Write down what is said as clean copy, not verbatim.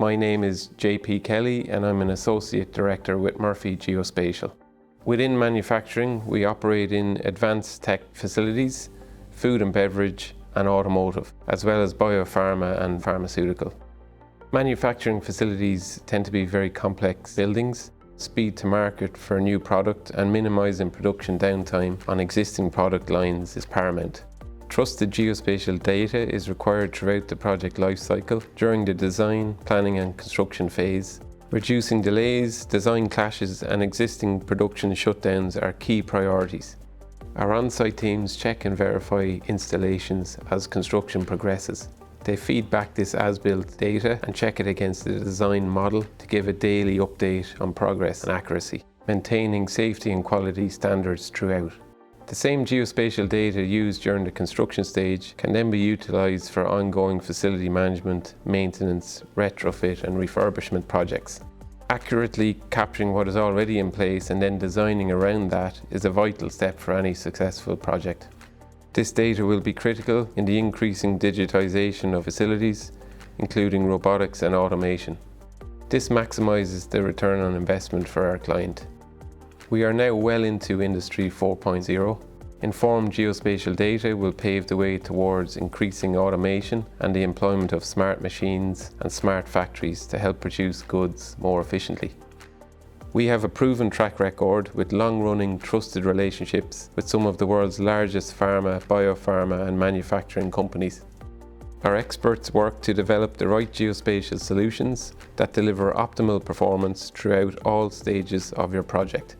My name is JP Kelly and I'm an Associate Director with Murphy Geospatial. Within manufacturing, we operate in advanced tech facilities, food and beverage and automotive, as well as biopharma and pharmaceutical. Manufacturing facilities tend to be very complex buildings. Speed to market for a new product and minimising production downtime on existing product lines is paramount. Trusted geospatial data is required throughout the project lifecycle during the design, planning and construction phase. Reducing delays, design clashes and existing production shutdowns are key priorities. Our on-site teams check and verify installations as construction progresses. They feed back this as-built data and check it against the design model to give a daily update on progress and accuracy, maintaining safety and quality standards throughout. The same geospatial data used during the construction stage can then be utilised for ongoing facility management, maintenance, retrofit and refurbishment projects. Accurately capturing what is already in place and then designing around that is a vital step for any successful project. This data will be critical in the increasing digitisation of facilities, including robotics and automation. This maximises the return on investment for our client. We are now well into Industry 4.0. Informed geospatial data will pave the way towards increasing automation and the employment of smart machines and smart factories to help produce goods more efficiently. We have a proven track record with long-running trusted relationships with some of the world's largest pharma, biopharma and manufacturing companies. Our experts work to develop the right geospatial solutions that deliver optimal performance throughout all stages of your project.